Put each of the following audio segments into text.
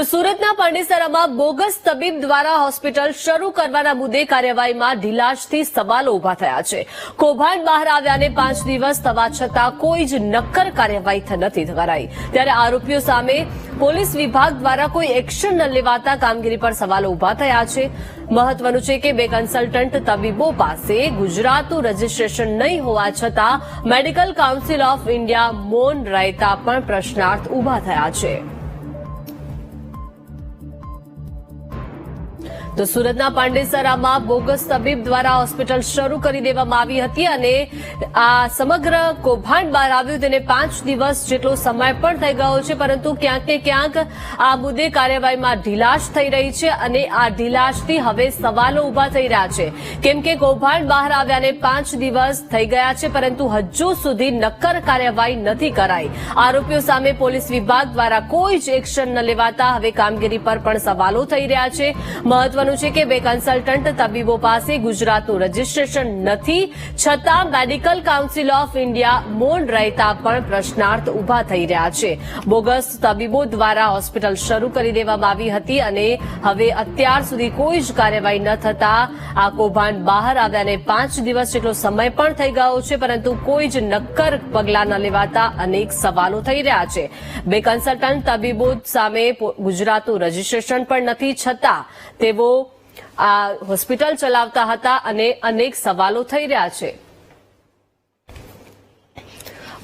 તો સુરતના પાંડેસરામાં બોગસ તબીબ દ્વારા હોસ્પિટલ શરૂ કરવાના મુદ્દે કાર્યવાહીમાં ઢીલાશથી સવાલો ઉભા થયા છે। કૌભાંડ બહાર આવ્યાને 5 દિવસ થવા છતાં કોઈ જ નક્કર કાર્યવાહી નથી કરાઈ, ત્યારે આરોપીઓ સામે પોલીસ વિભાગ દ્વારા કોઈ એક્શન ન લેવાતા કામગીરી પર સવાલો ઉભા થયા છે। મહત્વનું છે કે 2 કન્સલ્ટન્ટ તબીબો પાસે ગુજરાતનું રજીસ્ટ્રેશન નહીં હોવા છતાં મેડિકલ કાઉન્સિલ ઓફ ઇન્ડિયા મૌન રહેતા પણ પ્રશ્નાર્થ ઉભા થયા છે। તો સુરતના પાંડેસરામાં બોગસ તબીબ દ્વારા હોસ્પિટલ શરૂ કરી દેવામાં આવી હતી અને આ સમગ્ર કૌભાંડ બહાર આવ્યું તેને 5 દિવસ જેટલો સમય પણ થઈ ગયો છે, પરંતુ ક્યાંક ને ક્યાંક આ મુદ્દે કાર્યવાહીમાં ઢીલાશ થઈ રહી છે અને આ ઢીલાશથી હવે સવાલો ઉભા થઈ રહ્યા છે, કેમ કે કૌભાંડ બહાર આવ્યાને 5 દિવસ થઈ ગયા છે પરંતુ હજુ સુધી નક્કર કાર્યવાહી નથી કરાઈ। આરોપીઓ સામે પોલીસ વિભાગ દ્વારા કોઈ જ એક્શન ન લેવાતા હવે કામગીરી પર પણ સવાલો થઈ રહ્યા છે। મહત્વનું છે કે 2 કન્સલ્ટન્ટ તબીબો પાસે ગુજરાતનું રજીસ્ટ્રેશન નથી છતાં મેડિકલ કાઉન્સિલ ઓફ ઇન્ડિયા મૌન રહેતા પણ પ્રશ્નાર્થ ઉભા થઈ રહ્યા છે। બોગસ તબીબો દ્વારા હોસ્પિટલ શરૂ કરી દેવામાં આવી હતી અને હવે અત્યાર સુધી કોઈ જ કાર્યવાહી ન થતા આ કૌભાંડ બહાર આવ્યાને 5 દિવસ જેટલો સમય પણ થઈ ગયો છે, પરંતુ કોઈ જ નક્કર પગલાં ન લેવાતા અનેક સવાલો થઈ રહ્યા છે। 2 કન્સલ્ટન્ટ તબીબો સામે ગુજરાતનું રજીસ્ટ્રેશન પણ નથી છતાં તેઓ આ હોસ્પિટલ ચલાવતા હતા અને અનેક સવાલો થઈ રહ્યા છે।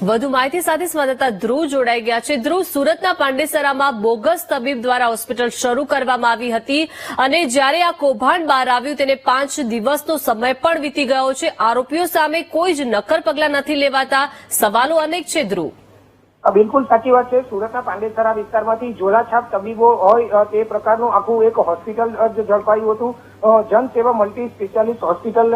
વધુ માહિતી સાથે સંવાદદાતા ધ્રુવ જોડાઈ ગયા છે। ધ્રુવ, સુરતના પાંડેસરામાં બોગસ તબીબ દ્વારા હોસ્પિટલ શરૂ કરવામાં આવી હતી અને જ્યારે આ કૌભાંડ બહાર આવ્યું તેને 5 દિવસનો સમય પણ વીતી ગયો છે, આરોપીઓ સામે કોઈ જ નક્કર પગલાં નથી લેવાતા, સવાલો અનેક છે। ધ્રુવ, બિલકુલ સાચી વાત છે। સુરતના પાંડેસરા વિસ્તારમાંથી ઝોલાછાપ તબીબો હોય તે પ્રકારનું આખું એક હોસ્પિટલ ઝડપાયું હતું। જનસેવા મલ્ટી સ્પેશિયાલિસ્ટ હોસ્પિટલ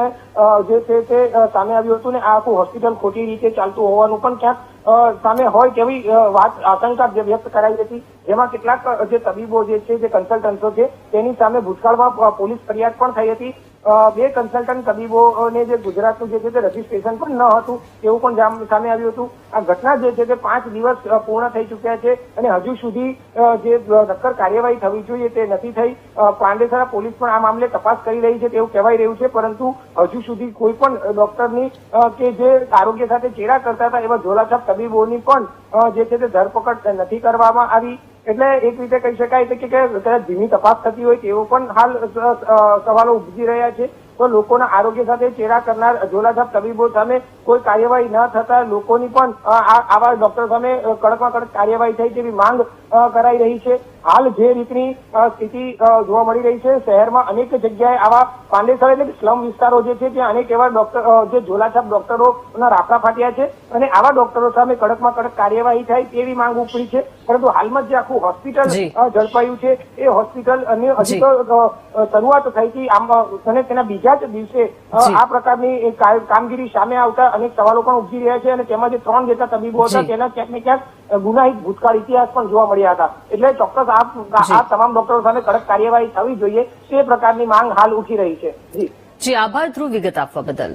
જે છે તે સામે આવ્યું હતું ને આ આખું હોસ્પિટલ ખોટી રીતે ચાલતું હોવાનું પણ ક્યાંક સામે હોય તેવી વાત આશંકા વ્યક્ત કરાઈ હતી, જેમાં કેટલાક જે તબીબો જે છે જે કન્સલ્ટન્ટો છે તેની સામે ભૂતકાળમાં પોલીસ ફરિયાદ પણ થઈ હતી। 2 કન્સલ્ટન્ટ તબીબોને જે ગુજરાતનું જે છે તે રજીસ્ટ્રેશન પણ ન હતું એવું પણ સામે આવ્યું હતું। આ ઘટના જે છે તે 5 દિવસ પૂર્ણ થઈ ચૂક્યા છે અને હજુ સુધી જે નક્કર કાર્યવાહી થવી જોઈએ તે નથી થઈ। પાંડેસરા પોલીસ પણ આ મામલે તપાસ કરી રહી છે તેવું કહેવાઈ રહ્યું છે, પરંતુ હજુ સુધી કોઈ પણ ડોક્ટરની કે જે આરોગ્ય સાથે ચેડા કરતા હતા એવા ઝોલાછાપ તબીબોની પણ જે છે તે ધરપકડ નથી કરવામાં આવી। એટલે એક રીતે કહી શકાય છે કે કદાચ ધીમી તપાસ થતી હોય તેવો પણ હાલ સવાલો ઉપજી રહ્યા છે। તો લોકોના આરોગ્ય સાથે ચેડા કરનાર ઝોલાછાપ તબીબો સામે કોઈ કાર્યવાહી ન થતા લોકોની પણ આવા ડોક્ટર સામે કડકમાં કડક કાર્યવાહી થાય તેવી માંગ કરાઈ રહી છે। હાલ જે રીતની સ્થિતિ જોવા મળી રહી છે, શહેરમાં અનેક જગ્યાએ આવા પાંડેસરા એટલે સ્લમ વિસ્તારો જે છે ત્યાં અનેક એવા ડોક્ટર જે ઝોલાછાપ ડોક્ટરોના રાફડા ફાટ્યા છે અને આવા ડોક્ટરો સામે કડકમાં કડક કાર્યવાહી થાય તેવી માંગ ઉપડી છે। પરંતુ હાલમાં જે આખું હોસ્પિટલ ઝડપાયું છે એ હોસ્પિટલ હજી તો શરૂઆત થઈ હતી અને તેના બીજા જ દિવસે આ પ્રકારની કામગીરી સામે આવતા અનેક સવાલો પણ ઉપજી રહ્યા છે અને તેમાં જે 3 જેટલા તબીબો હતા તેના ક્યાંક ને ક્યાંક ગુનાહિત ભૂતકાળ ઇતિહાસ પણ જોવા મળ્યા હતા। એટલે ચોક્કસ આ તમામ ડોક્ટરો સામે કડક કાર્યવાહી થવી જોઈએ તે પ્રકારની માંગ હાલ ઉઠી રહી છે। જી આભાર ધ્રુવ, વિગત આપવા બદલ।